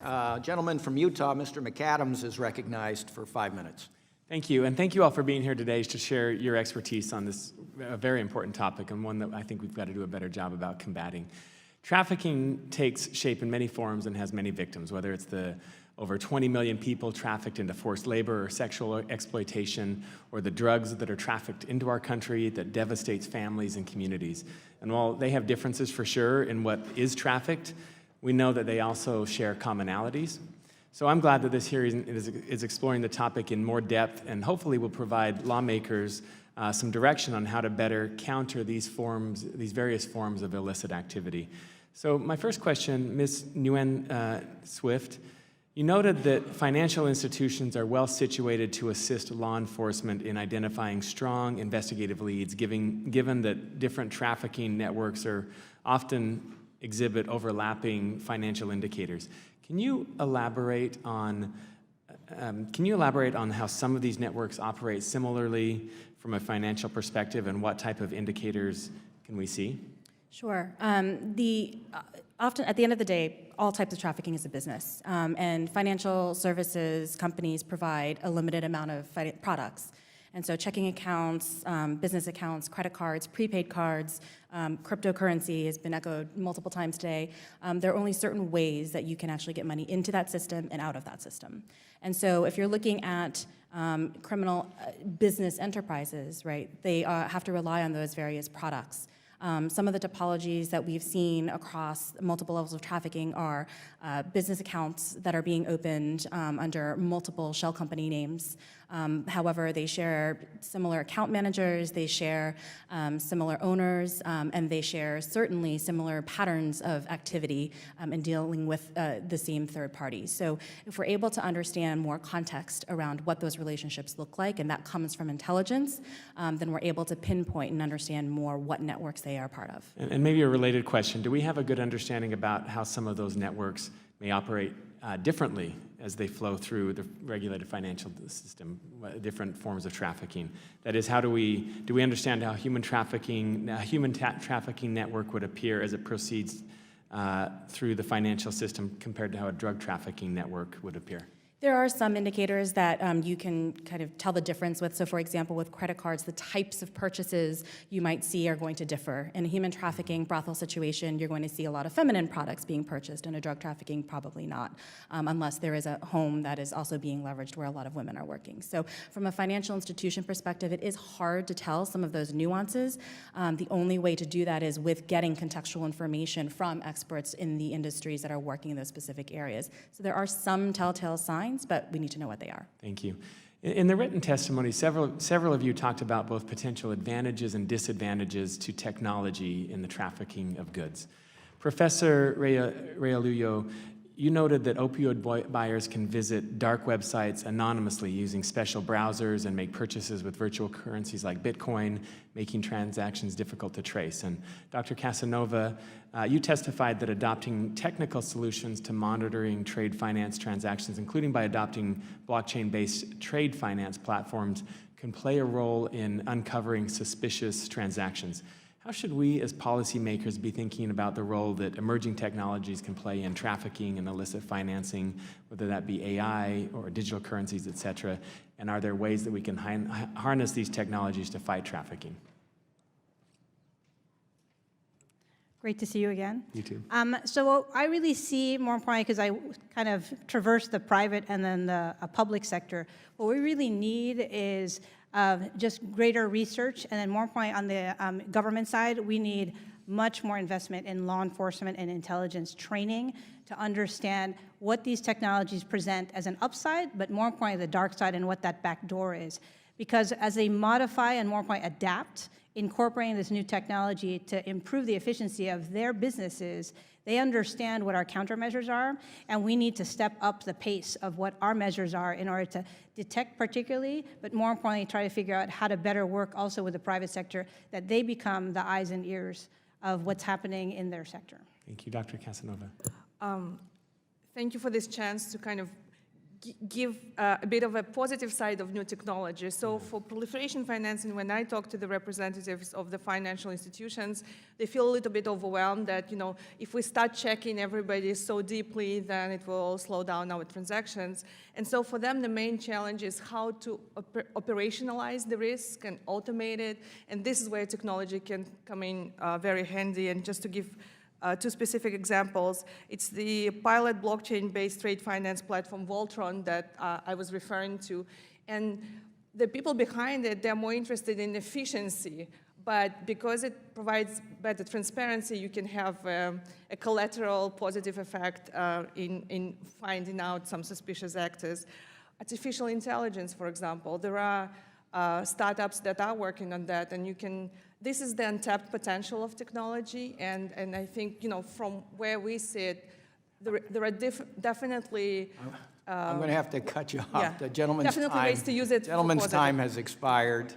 Gentleman from Utah, Mr. McAdams, is recognized for 5 minutes. Thank you, and thank you all for being here today to share your expertise on this very important topic and one that I think we've got to do a better job about combating. Trafficking takes shape in many forms and has many victims, whether it's the over 20 million people trafficked into forced labor or sexual exploitation, or the drugs that are trafficked into our country that devastates families and communities. And while they have differences for sure in what is trafficked, we know that they also share commonalities. So I'm glad that this hearing is exploring the topic in more depth and hopefully will provide lawmakers some direction on how to better counter these various forms of illicit activity. So my first question, Ms. Nguyen Swift, you noted that financial institutions are well situated to assist law enforcement in identifying strong investigative leads, given that different trafficking networks often exhibit overlapping financial indicators. Can you elaborate on how some of these networks operate similarly from a financial perspective, and what type of indicators can we see? Sure. Often, at the end of the day, all types of trafficking is a business, and financial services companies provide a limited amount of products. And so checking accounts, business accounts, credit cards, prepaid cards, cryptocurrency has been echoed multiple times today. There are only certain ways that you can actually get money into that system and out of that system. And so if you're looking at criminal business enterprises, right, they have to rely on those various products. Some of the topologies that we've seen across multiple levels of trafficking are business accounts that are being opened under multiple shell company names. However, they share similar account managers, they share similar owners, and they share certainly similar patterns of activity in dealing with the same third parties. So if we're able to understand more context around what those relationships look like, and that comes from intelligence, then we're able to pinpoint and understand more what networks they are part of. And maybe a related question, do we have a good understanding about how some of those networks may operate differently as they flow through the regulated financial system, different forms of trafficking? That is, do we understand how a human trafficking network would appear as it proceeds through the financial system compared to how a drug trafficking network would appear? There are some indicators that you can kind of tell the difference with. So for example, with credit cards, the types of purchases you might see are going to differ. In a human trafficking brothel situation, you're going to see a lot of feminine products being purchased. In a drug trafficking, probably not, unless there is a home that is also being leveraged where a lot of women are working. So from a financial institution perspective, it is hard to tell some of those nuances. The only way to do that is with getting contextual information from experts in the industries that are working in those specific areas. So there are some telltale signs, but we need to know what they are. Thank you. In the written testimony, several of you talked about both potential advantages and disadvantages to technology in the trafficking of goods. Professor Realuyo, you noted that opioid buyers can visit dark websites anonymously using special browsers and make purchases with virtual currencies like Bitcoin, making transactions difficult to trace. And Dr. Casanova, you testified that adopting technical solutions to monitoring trade finance transactions, including by adopting blockchain-based trade finance platforms, can play a role in uncovering suspicious transactions. How should we as policymakers be thinking about the role that emerging technologies can play in trafficking and illicit financing, whether that be AI or digital currencies, et cetera? And are there ways that we can harness these technologies to fight trafficking? Great to see you again. You too. So I really see, more importantly, because I kind of traverse the private and then the public sector, what we really need is just greater research, and then more importantly, on the government side, we need much more investment in law enforcement and intelligence training to understand what these technologies present as an upside, but more importantly, the dark side and what that back door is. Because as they modify and more importantly, adapt, incorporating this new technology to improve the efficiency of their businesses, they understand what our countermeasures are, and we need to step up the pace of what our measures are in order to detect particularly, but more importantly, try to figure out how to better work also with the private sector, that they become the eyes and ears of what's happening in their sector. Thank you, Dr. Casanova. Thank you for this chance to kind of give a bit of a positive side of new technology. So for proliferation financing, when I talk to the representatives of the financial institutions, they feel a little bit overwhelmed that, if we start checking everybody so deeply, then it will slow down our transactions. And so for them, the main challenge is how to operationalize the risk and automate it. And this is where technology can come in very handy. And just to give two specific examples, it's the pilot blockchain-based trade finance platform Voltron that I was referring to. And the people behind it, they're more interested in efficiency, but because it provides better transparency, you can have a collateral positive effect in finding out some suspicious actors. Artificial intelligence, for example, there are startups that are working on that, and this is the untapped potential of technology, and I think, from where we sit, there are definitely... I'm going to have to cut you off. yeah, The gentleman's definitely time, ways to use it for gentleman's positive. time has expired.